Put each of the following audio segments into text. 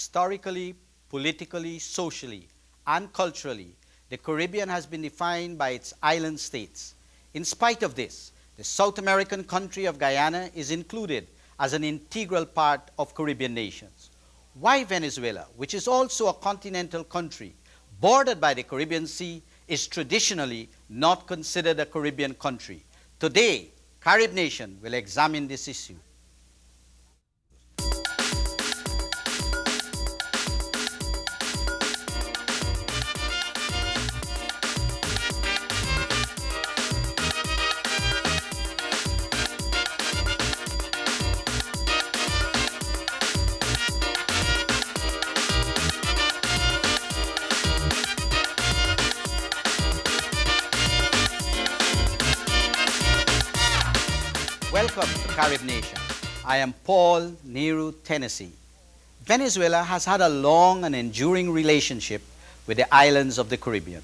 Historically, politically, socially, and culturally, the Caribbean has been defined by its island states. In spite of this, the South American country of Guyana is included as an integral part of Caribbean nations. Why Venezuela, which is also a continental country bordered by the Caribbean Sea, is traditionally not considered a Caribbean country? Today, Carib Nation will examine this issue. Welcome to Carib Nation. I am Paul Nehru, Tennessee. Venezuela has had a long and enduring relationship with the islands of the Caribbean.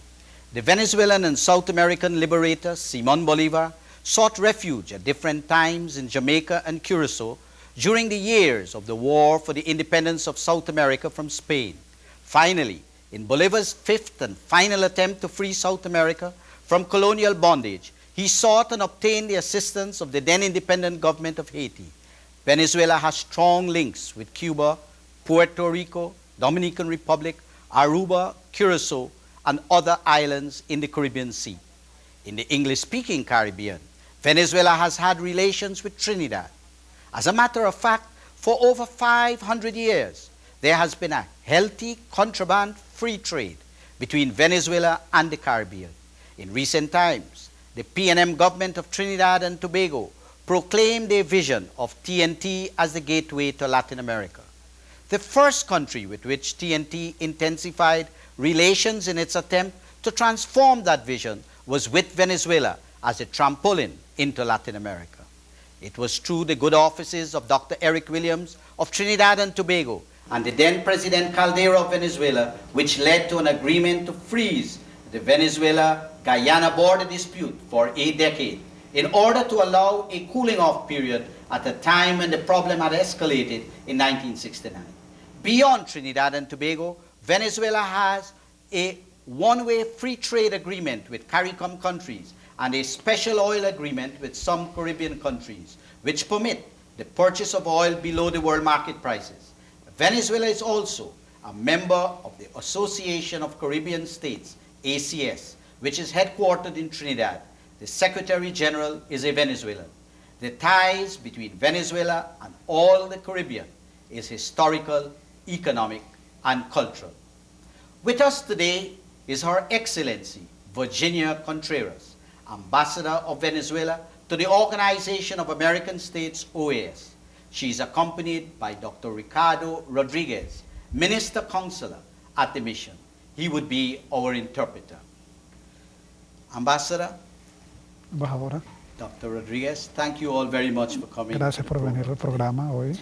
The Venezuelan and South American liberator Simón Bolívar sought refuge at different times in Jamaica and Curacao during the years of the War for the Independence of South America from Spain. Finally, in Bolívar's fifth and final attempt to free South America from colonial bondage, he sought and obtained the assistance of the then independent government of Haiti. Venezuela has strong links with Cuba, Puerto Rico, Dominican Republic, Aruba, Curacao, and other islands in the Caribbean Sea. In the English-speaking Caribbean, Venezuela has had relations with Trinidad. As a matter of fact, for over 500 years, there has been a healthy contraband-free trade between Venezuela and the Caribbean. In recent times, the PNM government of Trinidad and Tobago proclaimed their vision of TNT as the gateway to Latin America. The first country with which TNT intensified relations in its attempt to transform that vision was with Venezuela as a trampoline into Latin America. It was through the good offices of Dr. Eric Williams of Trinidad and Tobago and the then President Caldera of Venezuela which led to an agreement to freeze the Venezuela-Guyana border dispute for a decade in order to allow a cooling-off period at a time when the problem had escalated in 1969. Beyond Trinidad and Tobago, Venezuela has a one-way free trade agreement with CARICOM countries and a special oil agreement with some Caribbean countries, which permit the purchase of oil below the world market prices. Venezuela is also a member of the Association of Caribbean States, ACS, which is headquartered in Trinidad. The Secretary General is a Venezuelan. The ties between Venezuela and all the Caribbean is historical, economic, and cultural. With us today is Her Excellency Virginia Contreras, Ambassador of Venezuela to the Organization of American States, OAS. She is accompanied by Dr. Ricardo Rodriguez, Minister Consular at the mission. He would be our interpreter. Ambassador, Embajadora, Dr. Rodriguez, thank you all very much for coming. gracias por venir al programa hoy.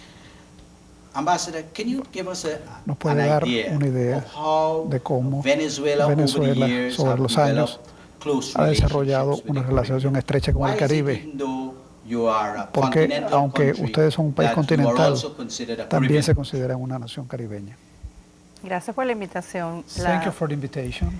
Ambassador, can you give us ¿Nos an puede dar idea una idea of how de cómo Venezuela over the years sobre have los años developed close ha desarrollado relationships with una the relación Caribbean? estrecha con Why el is it, Caribe? even though you are a Porque continental aunque country, ustedes son un país that you are continental, also considered a también Caribbean? se consideran una nación caribeña. Gracias por la invitación. Thank you for the invitation.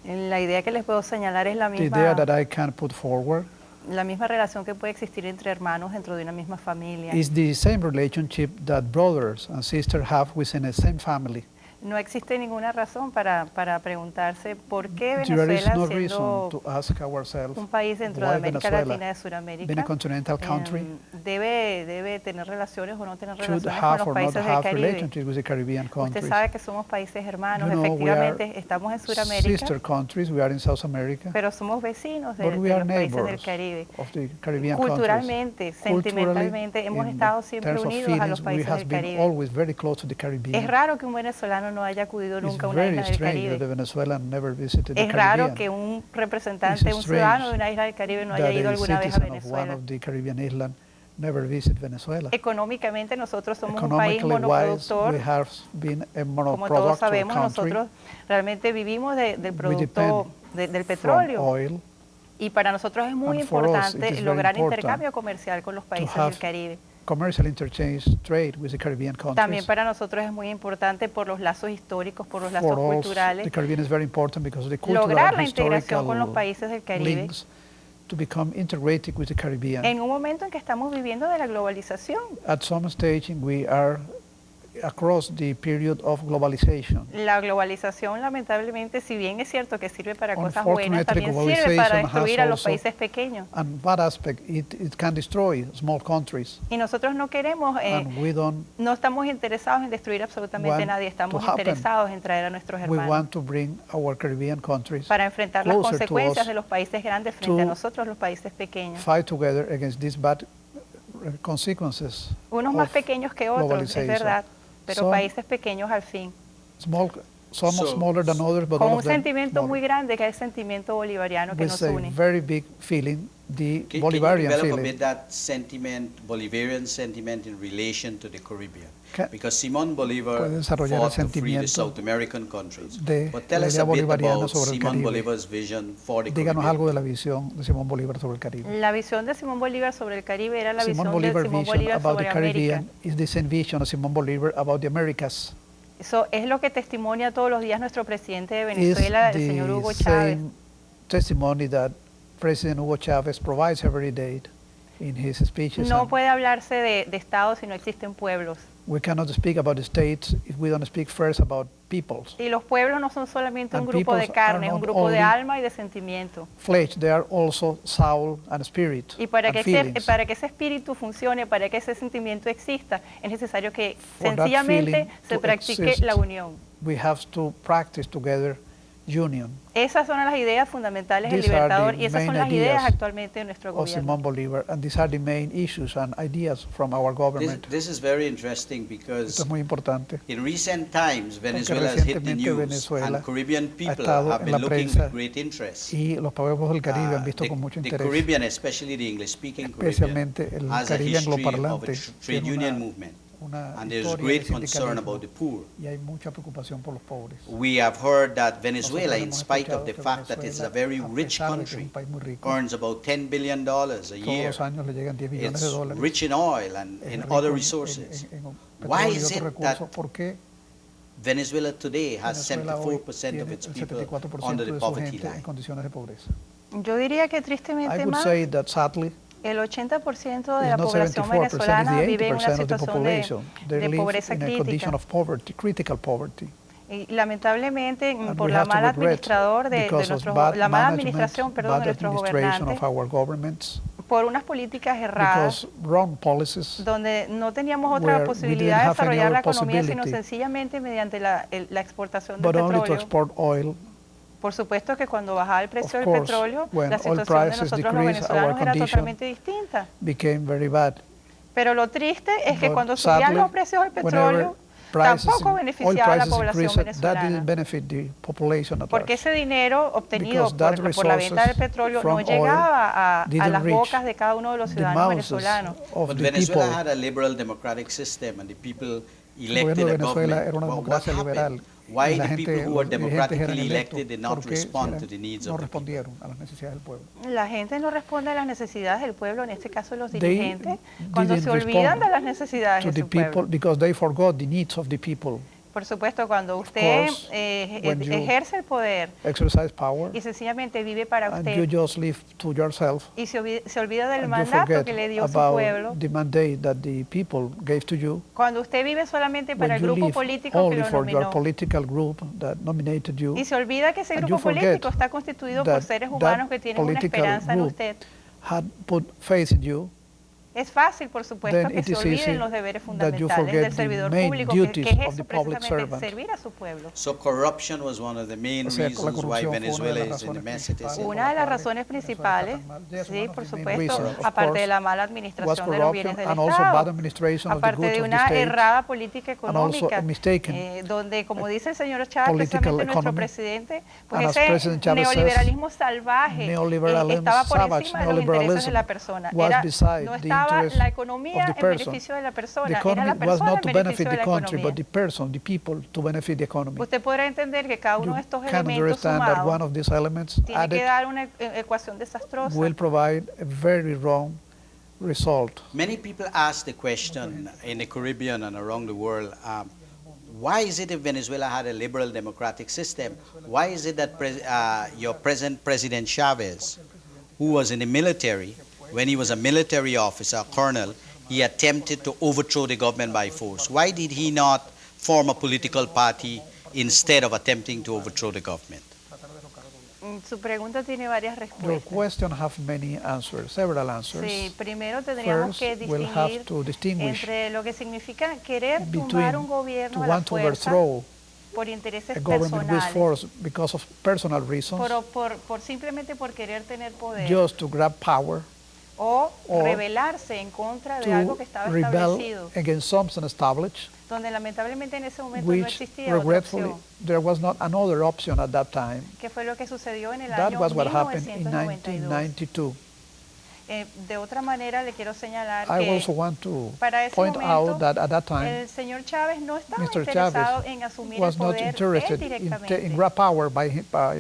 La idea que les puedo señalar es The idea that I can put forward la misma relación que puede existir entre hermanos dentro de una misma familia. is the same relationship that brothers and sisters have within the same family. No existe ninguna razón para preguntarse por qué There is Venezuela, no siendo reason to ask ourselves un país dentro de why América Venezuela, Latina y de Sudamérica, being a continental country, debe tener relaciones o no tener should relaciones con have los or not países del have Caribe. relationships with the Caribbean Usted countries. sabe que somos países hermanos, You know, we are efectivamente estamos en Sudamérica, sister countries, we are in South America, pero somos vecinos de but we los are países del neighbors Caribe. of the Caribbean countries. Culturalmente, sentimentalmente, hemos in estado siempre terms of unidos a los feelings, we países have del been Caribe. always very close to the Caribbean. Es raro que un venezolano no haya acudido It's nunca a una very isla del strange that the Caribe. Venezuelan never visited the Es raro Caribbean. que un representante, It's un ciudadano de strange una isla del Caribe no that haya ido a alguna vez a citizen of one Venezuela. of the Caribbean island never visit Venezuela. Económicamente nosotros somos un país Economically wise, monoproductor. we have been a Como todos monoproductor sabemos, country. nosotros realmente vivimos del We producto depend del from petróleo. oil. Y para nosotros es muy And for us, it importante is lograr very important intercambio comercial con los países have del Caribe. commercial interchange trade with the Caribbean También countries. para nosotros es muy importante por los lazos históricos, por los lazos For us, culturales, the Caribbean is very important because of the cultural lograr and la integración con los historical países del Caribe links to become integrated with the Caribbean. en un momento en que estamos viviendo de la globalización. At some stage, we are across the period of globalization. La globalización, lamentablemente, si bien es cierto que sirve para cosas buenas, Unfortunately, también sirve para globalization destruir a has los also, países pequeños. and that aspect, it can destroy small countries. Y nosotros no queremos, And we don't, no estamos interesados en destruir absolutamente want a nadie, estamos to happen. interesados en traer a nuestros we hermanos want to bring our Caribbean countries para enfrentar las closer to consecuencias us, de los países grandes frente a to nosotros, los países pequeños. fight together against these bad consequences Unos más of pequeños que otros, es globalization. verdad, pero Some países pequeños al fin. Some So- smaller than others, but Con all un of them sentimiento muy smaller. grande que es el sentimiento bolivariano que With nos a une. very big feeling, the Can you Bolivarian develop a feeling. bit that sentiment, Bolivarian sentiment in relation to the Caribbean? Because Simón puede Bolívar desarrollar fought el to free the sentimiento South American countries. de But tell la us idea a bit bolivariana about sobre el Simón Caribe. Bolívar's vision for the Díganos Caribbean. algo de la visión de Simón Bolívar sobre el Caribe. La visión de Simón Bolívar sobre el Caribe era la Simón visión de Bolívar Simón vision Bolívar about the sobre América. Caribbean is the same vision of Simón Bolívar about the Americas. Eso es lo que testimonia todos los días nuestro presidente de Is Venezuela, el señor the Hugo Chavez. same testimony that President Hugo Chavez provides every day in his speeches. No And puede hablarse de Estado si no existen pueblos. we cannot speak about the states if we don't speak first about peoples. Y los pueblos no son solamente un And grupo de peoples are carne, es un not grupo de only alma y de sentimiento. Flesh, they are also soul and spirit Y para and que, feelings. para que ese espíritu funcione, para que ese sentimiento exista, es necesario que For that sencillamente feeling se to practique exist, la unión. We have to practice together union Esas son las ideas fundamentales del These are the Libertador y esas son main las ideas ideas actualmente de nuestro of Simón gobierno. Bolívar, and these are the main issues and ideas from our government. This is very interesting Esto because es muy importante. in recent times Venezuela has hit the recientemente news Venezuela and Caribbean ha people estado have en been la looking prensa with great interest. Y los pueblos del Caribe han visto The- con mucho the interés, Caribbean, especially the English-speaking Caribbean, especialmente el has a Caribe history of a angloparlante. trade Tiene union movement, una and there's historia great de concern sindicalismo about the poor. y hay mucha preocupación por los pobres. We have heard that Venezuela, Nosotros in hemos spite of escuchado the que fact that it's a Venezuela, very a rich pesar de que es un country, país muy rico, earns about $10 billion a todos year. los años le llegan 10 billones de It's dólares. rich in oil and Es in rico other en- resources. en Why petróleo y is otros it recursos. that ¿Por qué Venezuela today has Venezuela hoy 74% of tiene its el people 74% under the de su poverty gente en line? condiciones de pobreza? Yo diría que I tristemente would más, say that sadly, el 80% de it's la not población 74%, it's venezolana the vive en una 80% of the situación de, population. They de live pobreza in a condition crítica. of poverty, critical poverty. Y lamentablemente, And por we la have to mala regret administrador de because of nuestros, bad la mala management, administración, perdón, bad de nuestros administration gobernantes, of our governments, por unas políticas erradas, because wrong policies donde no teníamos where otra we posibilidad de didn't have any desarrollar la other economía, sino possibility, sencillamente mediante la exportación del but only to petróleo. export oil. Por supuesto que cuando bajaba el precio Of del course, petróleo, when la oil situación de prices nosotros los decrease, our venezolanos era condition totalmente distinta. Became very bad. Pero lo triste es que But cuando subían sadly, los precios del whenever petróleo, prices tampoco oil beneficiaba a la prices población increased, that venezolana. didn't benefit the population at Porque large. ese dinero obtenido Because that por la venta del resources petróleo from no llegaba a didn't las reach bocas de cada uno de los the ciudadanos mouths venezolanos. of But the Venezuela people. had a liberal democratic system and the people El gobierno elected de a Venezuela government. era una What democracia liberal. happened? Why y la the gente, people who were los dirigentes eran democratically electos, elected did not porque respond to the needs no of the people? respondieron a las necesidades del pueblo. La gente no responde a las necesidades del pueblo, en este caso los They dirigentes, cuando didn't se olvidan respond de las necesidades To de the su pueblo. people, because they forgot the needs of the people. Por supuesto, cuando usted course, when you ejerce el poder Exercise power, y sencillamente vive para and you usted just live to yourself, y se olvida del and you mandato forget que le dio su about pueblo, the mandate that the people gave to you. cuando usted vive solamente para When el you grupo live político que only lo for your nominó political group that nominated you, y se olvida que ese and grupo you forget político está constituido por that seres humanos that que tienen una political esperanza en group usted, had put faith in you, es fácil, por supuesto, then que it se is easy olviden los deberes that you fundamentales forget del the servidor main público, duties que es of eso the public precisamente, servant. servir a su pueblo. So corruption was one of the main O sea, la reasons why corrupción fue una de Venezuela las is in the razones mess it is principales in. por Una de las cuales razones Venezuela está principales, tan mal. Yes, sí, one por of the main supuesto, reasons, of aparte de course, la mala was administración de los bienes corruption del and also bad Estado, administration of the aparte goods de of the una state, errada política and also económica, a mistaken donde, como dice el señor Chávez, political precisamente nuestro economy. presidente, pues And as ese President Chávez says, neoliberalismo salvaje neoliberalism, estaba por savage encima de los intereses de la persona. was beside No the estaba interest la economía of the en person. beneficio de la The persona, era economy la was persona not en to beneficio benefit de the la country, but economía. the person, the people, to benefit the economy. Usted podrá entender que cada uno You de estos can elementos understand that one sumados of these elements tiene que added dar una ecuación desastrosa. will provide a very wrong result. Many people ask the question in the Caribbean and around the world, why is it if Venezuela had a liberal democratic system, why is it that your present President Chavez, who was in the military, when he was a military officer, colonel, he attempted to overthrow the government by force? Why did he not form a political party instead of attempting to overthrow the government? Su pregunta tiene varias Your respuestas. question have many answers, several answers. Sí, primero tendríamos que First, we'll have to distinguir distinguish entre lo que significa querer between tumbar un to gobierno a la want to fuerza overthrow por intereses a government with personales, force because of personal reasons, simplemente por querer tener poder, just to grab power, o or rebelarse en contra de algo que to estaba rebel establecido, against something established, donde lamentablemente en ese momento no which existía otra regretfully opción, there was not another option at that time. que fue lo que sucedió en el That año was what happened in 1992. 1992. De otra manera, le quiero señalar I que also want to para ese point momento, out that at that time, el señor Chávez no estaba Mr. interesado Chavez en asumir el was not poder él interested directamente. in grab power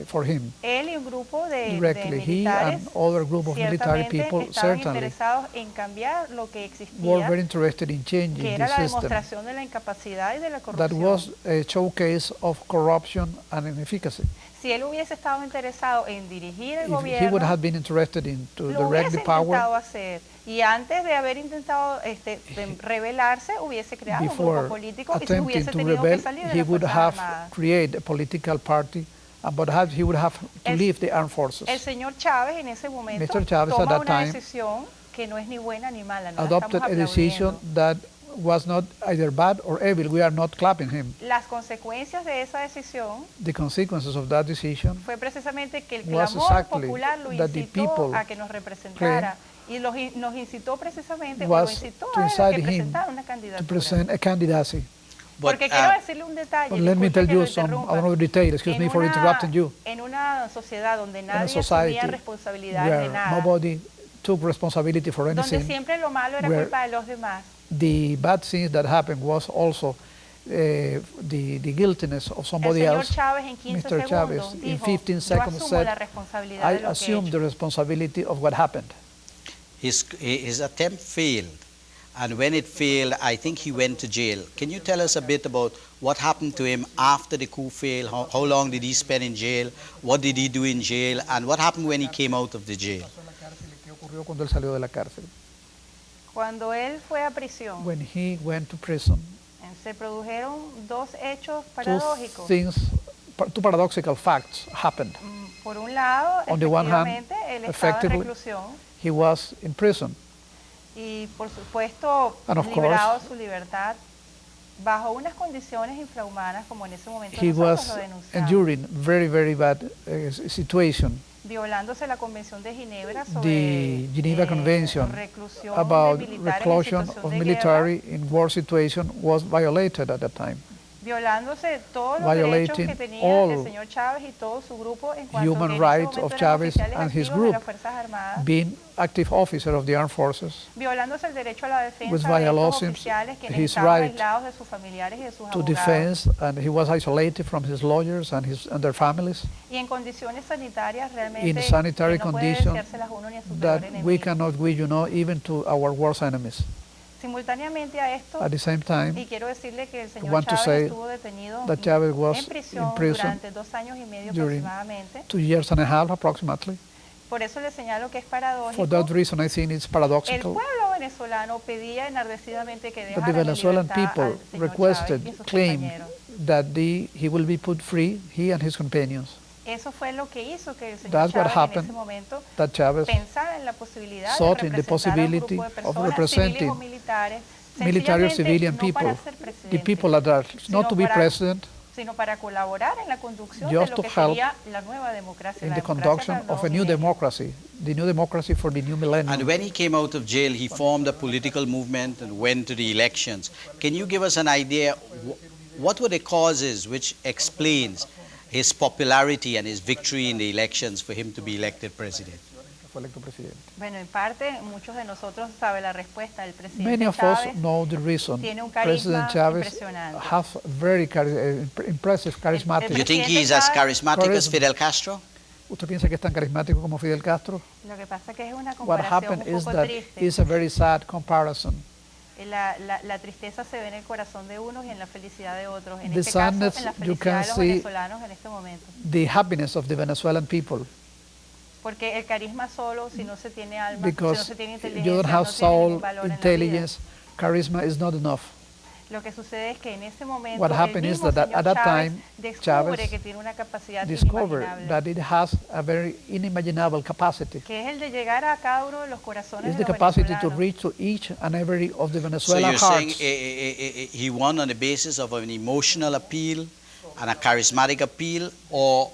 for him Él y un grupo de directly. He militares and other group of military ciertamente people estaban certainly interesados en cambiar lo que were existía, very interested in que changing era the la system. demostración de la incapacidad y de la That corrupción. was a showcase of corruption and inefficacy. Si él hubiese estado interesado en dirigir el If he would gobierno, have been interested in to lo direct hubiese the power intentado hacer. Y antes de haber intentado de rebelarse, hubiese creado un grupo before político y se attempting hubiese to tenido que rebel, salir de he las would Fuerzas have Armadas. created a political party, but he would have to leave the armed forces. El señor Chávez en ese momento Mr. Chavez at toma that una time decisión que no es ni buena ni mala, no la adopted estamos a decision aplaudiendo. that was not either bad or evil. We are not clapping him. Las consecuencias de esa decisión The consequences of that decision fue precisamente que el was clamor exactly popular lo that the incitó people a que nos representara y nos incitó precisamente, o lo was incitó to a él a incite que him presentara una to candidatura. present a candidacy. Porque quiero decirle un detalle, But let me disculpe tell que you lo some interrumpa. another detail. Excuse En me for una- interrupting you. En una sociedad donde In a nadie society asumía responsabilidades de where nada, nobody took responsibility for donde anything, siempre lo malo era where culpa de los demás, the bad things that happened was also the guiltiness of el somebody señor else. Chávez en 15 Mr. Chavez segundos in dijo, 15 yo seconds asumo said, la responsabilidad I de lo que he assume hecho. the responsibility of what happened. His attempt failed, and when it failed, I think he went to jail. Can you tell us a bit about what happened to him after the coup failed? How long did he spend in jail? What did he do in jail? And what happened when he came out of the jail? ¿Qué ocurrió cuando él salió de la cárcel? Cuando él fue a prisión, When he went to prison, se produjeron dos hechos two paradójicos. two paradoxical facts happened. Por un lado, On the one hand, efectivamente, él estaba en effectively, reclusión he was in prison, y, por supuesto, And of librado de su libertad bajo unas condiciones infrahumanas, como en ese momento he nosotros was lo denunciamos, enduring very, very bad situation. violándose la Convención de Ginebra sobre The Geneva Convention reclusión about de militares en reclusion situación of de military in war situation was violated at that time. violándose todos los derechos que Violating tenía all el señor Chávez y todo su grupo en cuanto human que en ese rights momento of eran Chávez oficiales and his activos de group, las Fuerzas Armadas, being active officer of the armed forces, violándose el derecho a la was defensa de estos violating oficiales quienes his estaban right aislados de sus familiares y de sus to abogados defense, and he was isolated from his lawyers and their families y en condiciones sanitarias realmente in sanitary que no puede conditions deseárselas uno ni a su that peor we enemigo. cannot wish, even to our worst enemies. Simultáneamente a esto, At the same y time, quiero decirle que el señor want to Chávez say estuvo detenido that Chavez was en prisión in prison durante 2 años y medio during aproximadamente. 2 years and a half approximately. Por eso le señalo que es For paradójico. that reason, I think it's El paradoxical pueblo venezolano pedía enardecidamente que that dejaran the en Venezuelan libertad people al señor requested, Chávez y sus claimed compañeros. that he will be put free, he and his companions. Eso fue lo que hizo que el señor That's what Chávez en happened, ese momento that Chavez pensara en la posibilidad sought de in the representar a un possibility grupo de of personas civiles representing o militares, military or sencillamente civilian no people, para ser the presidente, people that are sino not to be para- president, sino para colaborar en la conducción de just lo to que help sería la nueva democracia, in la the democracia conduction para el of nuevo a new milenio. democracy, the new democracy for the new millennium. And when he came out of jail, he formed a political movement and went to the elections. Can you give us an idea, what were the causes which explains his popularity and his victory in the elections for him to be elected president? Fue electo presidente. Bueno, en parte, muchos de nosotros saben la respuesta del presidente Many of us Chávez. know the reason. Tiene un President carisma Chavez impresionante. have very impressive, charismatic. Do you think he is as charismatic as Fidel Castro? ¿Usted piensa que es tan carismático como Fidel Castro? Lo que pasa que es una What comparación happened un is poco that triste. it's a very sad comparison. La tristeza se ve en el corazón de unos y en la felicidad de otros. En The este caso, sadness en la you can felicidad de los see venezolanos en este momento. the happiness of the Venezuelan people, Porque el carisma solo, si no se tiene alma, si no because se tiene you inteligencia, don't no have tiene ningún soul, valor en la vida. intelligence, charisma is not enough. Lo que sucede es que en ese momento What el happened is mismo that señor at that Chávez time, descubre Chávez que tiene una capacidad discovered inimaginable, that it has a very unimaginable capacity. que es el de llegar a cada uno de los corazones It's de the los capacity to venezolanos. reach to each and every of the So Venezuelan you're saying hearts. he won on the basis of an emotional appeal and a charismatic appeal, or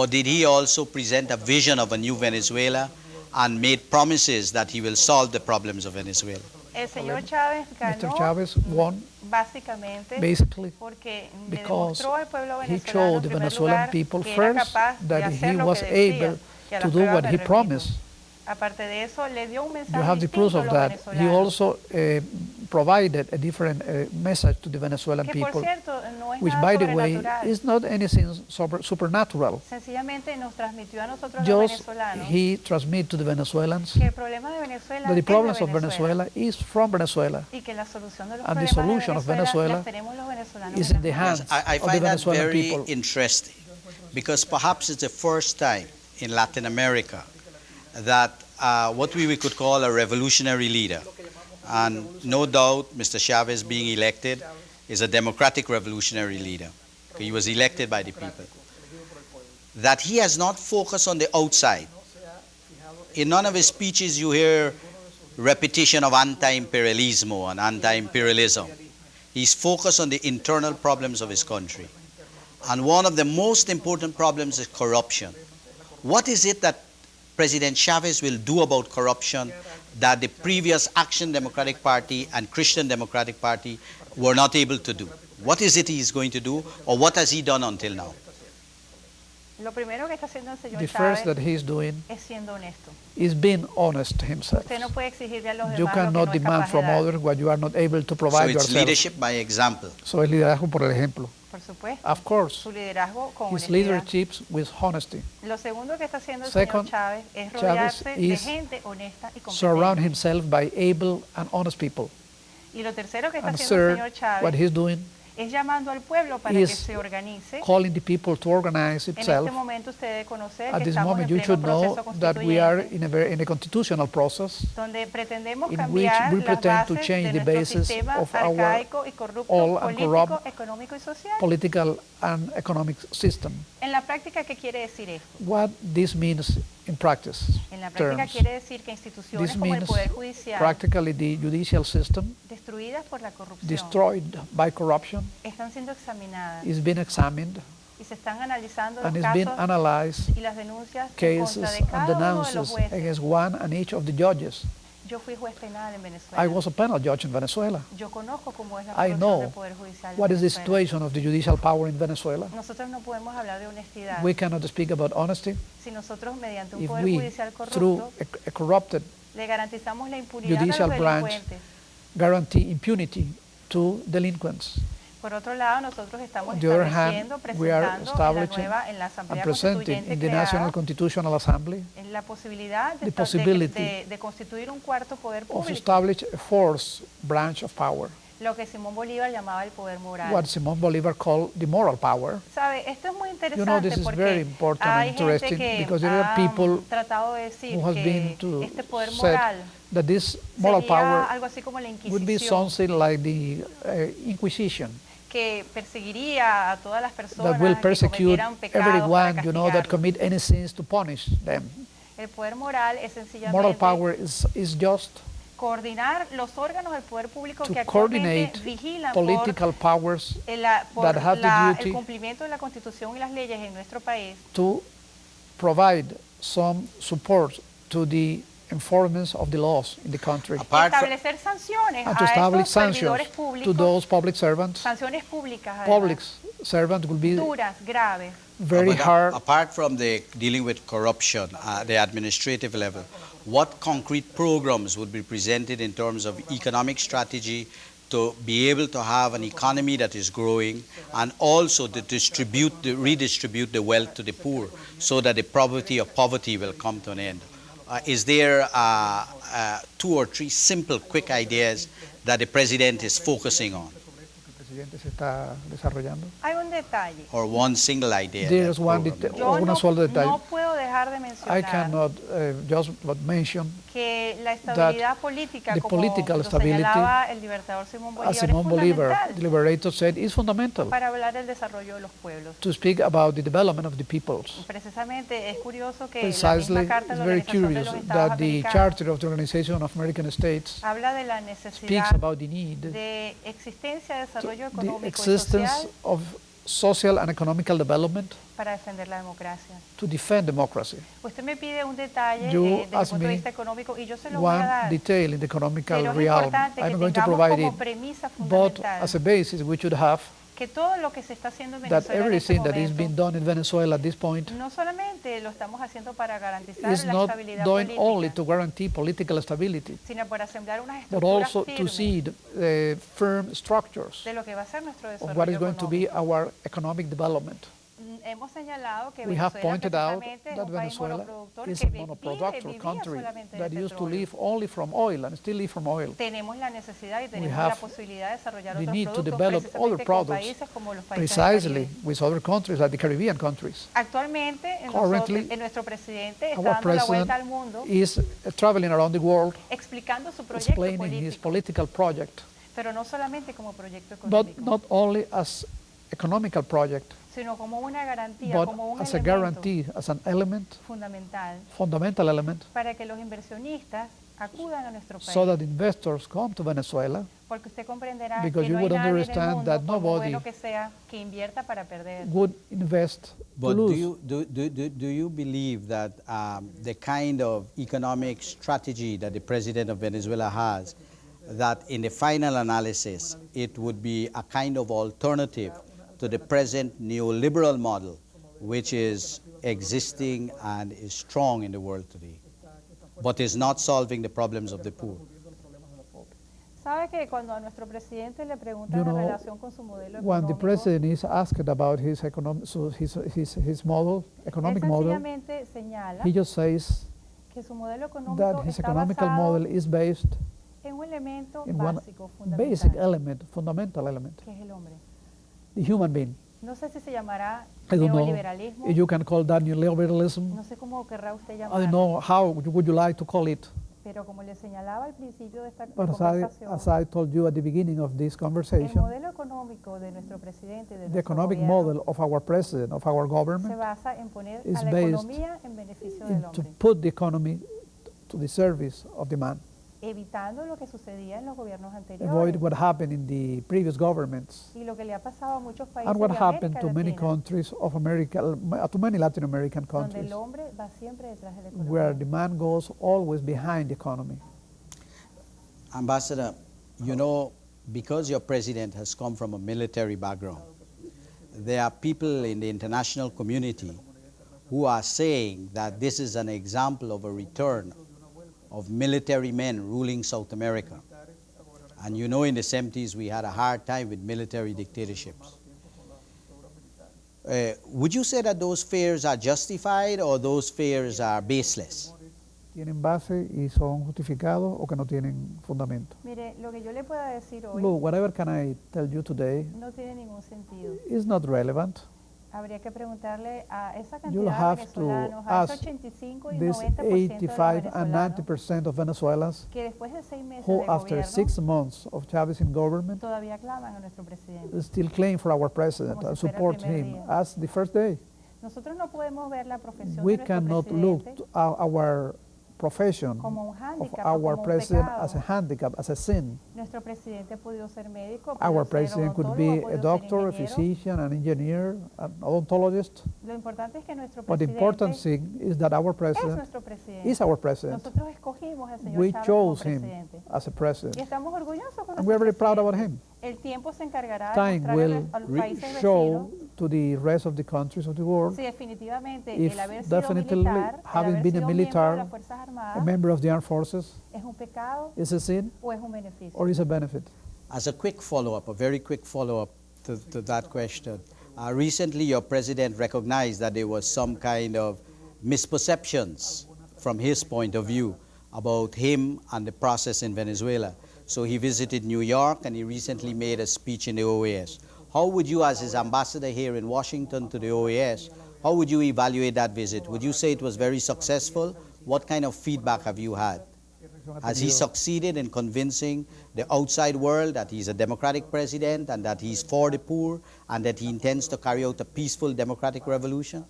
did he also present a vision of a new Venezuela and made promises that he will solve the problems of Venezuela? El señor Chávez Mr. ganó Chavez won básicamente basically porque le because demostró al pueblo he venezolano showed en the primer Venezuelan lugar people que era first capaz de that hacer he lo was que decía, able que a to las do pruebas what me he remito. promised. Aparte de eso, le dio un You mensaje have the proof distinto a of los that. He venezolanos. also provided a different message to the Venezuelan Que por people, cierto, no es which nada by the way sobrenatural. is not anything supernatural. Sencillamente nos transmitió a nosotros los Just venezolanos he transmit to the Venezuelans que el problema de Venezuela that the es de problems of Venezuela Venezuela is from Venezuela y que la solución de los and the problemas solution de of Venezuela Venezuela las tenemos los venezolanos is en in the las manos. hands I of the find that Venezuelan very people. interesting, because perhaps it's the first time in Latin America that what we could call a revolutionary leader, and no doubt Mr. Chavez being elected is a democratic revolutionary leader. He was elected by the people. That he has not focused on the outside. In none of his speeches you hear repetition of anti-imperialismo and anti-imperialism. He's focused on the internal problems of his country. And one of the most important problems is corruption. What is it that President Chavez will do about corruption that the previous Action Democratic Party and Christian Democratic Party were not able to do? What is it he's going to do, or what has he done until now? Lo primero que está haciendo el señor The first Chávez that he's doing es siendo honesto. is being honest himself. Usted no puede exigirle a los You demás lo que cannot no es demand capaz de from dar. others what you are not able to So provide it's yourself. leadership by example. So es liderazgo por el ejemplo. Por supuesto. Of course, Su liderazgo con his honestidad. leadership with honesty. Lo segundo que está haciendo el Second, señor Chávez es Chávez rodearse de is gente honesta y Surround competente. himself by able and honest people. Y lo tercero que está And haciendo el third, señor what Chávez he's doing es llamando al pueblo para is que se organice. calling the people to organize En itself. este momento usted debe conocer At que this estamos moment, en you pleno should know proceso that we are constituyente, in a constitutional process donde pretendemos in which cambiar we las pretend to bases change de the nuestro basis sistema of our arcaico y corrupto, all and político, corrupt económico y social. political and economic system. En la práctica, ¿qué quiere decir esto? What this means in practice En la práctica terms. quiere decir que instituciones This como el means Poder Judicial, practically the judicial system destruidas por la corrupción, destroyed by corruption están siendo examinadas is being examined y se están analizando and los is being casos analyzed, y las denuncias en cases contra de and cada uno de los denounced jueces. against one and each of the judges. Yo fui juez penal en Venezuela. I was a penal judge in Venezuela. Yo conozco cómo es la I corrupción know del Poder Judicial en what is the Venezuela. situation of the judicial power in Venezuela. Nosotros no podemos hablar de honestidad We cannot speak about honesty si nosotros mediante un if Poder we, Judicial through corrupto, a corrupted le garantizamos la impunidad a los judicial branch, delincuentes. guarantee impunity to delinquents. Por otro lado, nosotros estamos On the other estableciendo, hand, we are presentando establishing en la and Asamblea presenting Constituyente in the National creada Constitutional Assembly en la posibilidad the possibility de constituir un cuarto poder of público, establish a fourth branch of power, lo que Simón Bolívar llamaba el poder moral. what Simón Bolívar called the moral power. ¿Sabe? Esto es muy interesante You know, this is very porque important and hay gente interesting que because there are ha people tratado de decir who has que been to este poder said moral that this moral sería power algo así como la would be Inquisición, something like the Inquisition que perseguiría a todas las personas that will que persecute cometieran pecados para everyone, you know, that castigarlos. commit any sins to punish them. El poder moral es Moral sencillamente power is just coordinar los órganos del poder público to que actualmente coordinate vigilan political powers por that have the el duty cumplimiento de la Constitución y las leyes en nuestro país, to provide some support to the enforcement of the laws in the country Apart from, establecer sanciones and to a establish estos sanctions servidores to públicos, those public servants. sanciones públicas Public además, servants will be duras, graves. very but hard. apart from the dealing with corruption at the administrative level, what concrete programs would be presented in terms of economic strategy to be able to have an economy that is growing and also to redistribute the wealth to the poor so that the poverty of poverty will come to an end. Is there 2 or 3 simple, quick ideas that the president is focusing on? El presidente se está desarrollando. Hay un detalle. Or one single idea? There's one Yo una sola detalle. no puedo dejar de I mencionar cannot just but mention que la estabilidad política, the como political lo stability, señalaba el libertador Simón Bolívar, as Simón es Bolívar, fundamental the liberator, said, is fundamental para hablar del desarrollo de los pueblos. to speak about the development of the peoples. Precisamente es curioso que la Precisely, misma Carta it's de la very Organización de curious los Estados that the Americanos Charter of the Organization of American States habla de la speaks necesidad about the need, de existencia, desarrollo the económico y existence social of social and economical development para defender la democracia. to defend democracy. Usted me pide un detalle You desde el ask punto de me vista económico y yo se lo voy a One dar. detail in the economical Pero es realm. importante que I'm going to tengamos provide como it, premisa but fundamental as a basis we should have que todo lo que se está haciendo en that Venezuela en este everything that is being momento done in Venezuela at this point no solamente lo estamos haciendo para garantizar is la not estabilidad doing only política, to guarantee political stability, sino para sembrar unas but estructuras also to firmes seed firm structures de lo que va a ser nuestro of what desarrollo is going to be económico. our economic development. Hemos señalado que We have Venezuela pointed out precisamente es that un país Venezuela monoproductor is que a vivía monoproductor country solamente that del used to petróleo. live only from oil and still live from oil. Tenemos la necesidad y tenemos have la posibilidad de desarrollar the otros need to productos develop other precisamente con products países como los países del precisely Caribe. with other countries like the Caribbean countries. Actualmente, Currently, nuestro presidente está Our dando la president vuelta al mundo is traveling around the world explicando su proyecto explaining his político, political project, pero no solamente como proyecto but económico, not only as economical project, sino como una garantía, but como un as a elemento guarantee, as an element, fundamental fundamental element, para que los inversionistas acudan a nuestro país. so that investors come to Venezuela, Porque usted comprenderá because que you no hay would nadie en el understand mundo, that por muy nobody bueno que sea, que invierta para perder. would invest to But do lose. you believe that the kind of economic strategy that the president of Venezuela has, that in the final analysis it would be a kind of alternative to the present neoliberal model, which is existing and is strong in the world today, but is not solving the problems of the poor? Sabe que cuando a nuestro presidente le preguntan You en know, relación con su modelo when the económico, president is asked about his model, él economic model, sencillamente señala he just says que su modelo that económico his está economical basado model is based en un elemento in one básico, basic fundamental, element, fundamental element, que es el hombre. the human being. No sé si se llamará I don't know neoliberalismo, if you can call that neoliberalism. no sé cómo querrá usted I llamarlo, don't know how would you like to call it. pero como le señalaba al principio de esta But conversación, as I told you at the beginning of this el conversation, modelo económico de nuestro presidente, de the nuestro economic gobierno, model of our president, of our se government, basa en poner is a la based economía en beneficio del to hombre, put the economy to the service of the man. evitando lo que sucedía en los gobiernos Avoid anteriores what happened in the previous governments y lo que le ha pasado a muchos países and what de happened América to many Latina, countries of America, to many Latin American donde countries, el hombre va siempre detrás de la where economía. the man goes always behind the economy. Ambassador, you know, because your president has come from a military background, there are people in the international community who are saying that this is an example of a return of military men ruling South America. And you know, in the 70s, we had a hard time with military dictatorships. Would you say that those fears are justified or those fears are baseless? ¿Tienen base y son justificados o que no tienen fundamento? Mire, lo que yo le pueda decir hoy Look, whatever can I tell you today no tiene ningún sentido. is not relevant. Habría que preguntarle a esa You'll cantidad de have to venezolanos, a ese ask 85 y This 90% de los 85 and venezolanos, 90% of Venezuelans que después de 6 meses who, de after gobierno, 6 months of Chavez in government, todavía claman a nuestro presidente. still claim for our president Como and si fuera el support primer him día. as the first day. Nosotros no podemos ver la profesión We de nuestro cannot look presidente to our profession como un of hándicap, our como un president pecado. as a handicap, as a sin. Nuestro presidente ha podido ser médico, Our pudo ser president could odontólogo, be ha a podido doctor, ser a ingeniero. physician, an engineer, an odontologist. Lo importante es que nuestro But the important presidente thing is that our es president nuestro presidente. is our president. Nosotros escogimos al señor We Chávez como chose him presidente. as a Y president. estamos orgullosos con And nuestro we're very proud about presidente. him. El tiempo se encargará de Time mostrarle will a los países show vecinos to the rest of the countries of the world si definitivamente if el haber sido definitely militar, el having haber been a sido miembro de militar, las Fuerzas a Armadas, member of the armed forces, es un pecado is a sin o es un beneficio. or is a benefit. As a quick follow-up, a very quick follow-up to that question, recently your president recognized that there was some kind of misperceptions from his point of view about him and the process in Venezuela. So he visited New York and he recently made a speech in the OAS. How would you, as his ambassador here in Washington to the OAS, how would you evaluate that visit? Would you say it was very successful? What kind of feedback have you had? Has he succeeded in convincing the outside world that he's a democratic president and that he's for the poor and that he intends to carry out a peaceful democratic revolution?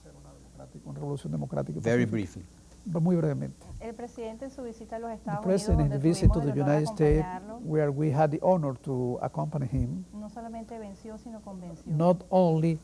Very briefly. Muy brevemente. El presidente en su visita a los The Estados Unidos, president, in donde the visit to tuvimos the el honor de United States, acompañarlo, where we had the honor to accompany him, no solamente venció, sino convenció. not only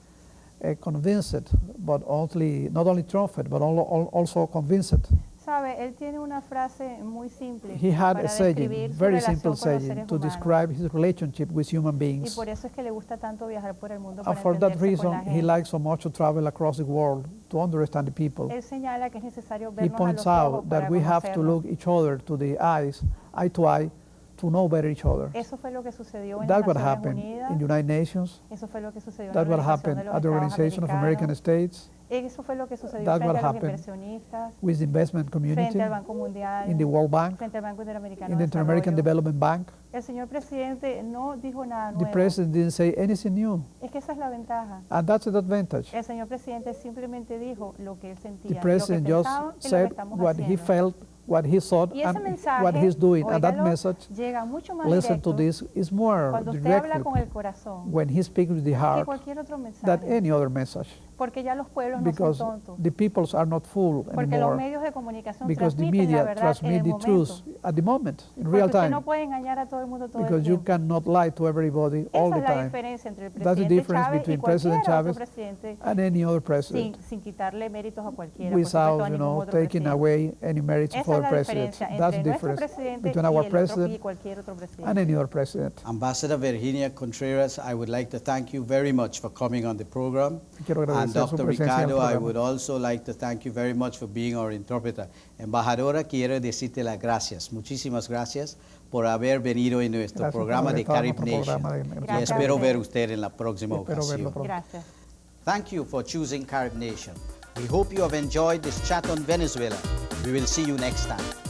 convinced, but not only triumphed, but also convinced. Sabe, él tiene una frase muy simple He had para a saying, describir su very relación simple con los saying, seres to humanos. describe his relationship with human Y beings. por eso es que le gusta tanto viajar por el mundo And para for that entenderse con la reason, he gente. likes so much to travel across the world to understand the people. Él señala que es necesario He vernos a points los ojos out para that we have to conocernos. look each other to the eyes, eye to eye, to know better each other. Eso fue lo que sucedió en That's las what Naciones happened Unidas. in the United Nations. Eso fue lo que sucedió en That's la what Organización happened de los at the Estados Organization of American Americanos. States, Eso fue lo que sucedió That's frente what a los happened inversionistas, with the investment community, frente al Banco Mundial, in the World Bank, frente al Banco Interamericano in de the Inter-American Desarrollo. Development Bank. El señor presidente no dijo nada The nuevo. president didn't say anything new, Es que esa es la ventaja. and that's the advantage. El señor presidente simplemente dijo lo que él sentía, The president lo que just pensaba y lo que said estamos what he haciendo. felt, what he thought, Y ese and mensaje, what he's doing. And that óigalo, message, llega mucho más listen directo to this, is more cuando usted habla directly con el corazón when he speaks with the que heart cualquier otro than mensaje. any other message. Porque ya los pueblos no Because son tontos. the peoples are not fool Porque los anymore. medios de comunicación Because the transmiten la media verdad en transmit el the momento. truth at the moment, in Porque real usted time. no puede engañar a todo el mundo todo el Because you tiempo. cannot lie to everybody all Esa the es la time. diferencia entre el That's the presidente difference Chávez y between cualquier President otro Chávez presidente, and any other president, sin quitarle méritos a cualquiera, por supuesto, a without, ningún otro taking presidente. away any merits Esa for es the la president. diferencia That's the entre nuestro difference presidente between y our el otro y president cualquier otro and presidente. any other president. Ambassador Virginia Contreras, I would like to thank you very much for coming on the program. Quiero And agradecer su Dr. presencia en el Ricardo, I programa. would also like to thank you very much for being our interpreter. Embajadora, quiero decirte las gracias, muchísimas gracias por haber venido en nuestro Gracias por programa haber de estado en Caribbean nuestro Nation. programa de- Y Gracias. espero ver usted en la próxima Espero verlo ocasión. pronto. Gracias. Thank you for choosing Caribbean Nation. We hope you have enjoyed this chat on Venezuela. We will see you next time.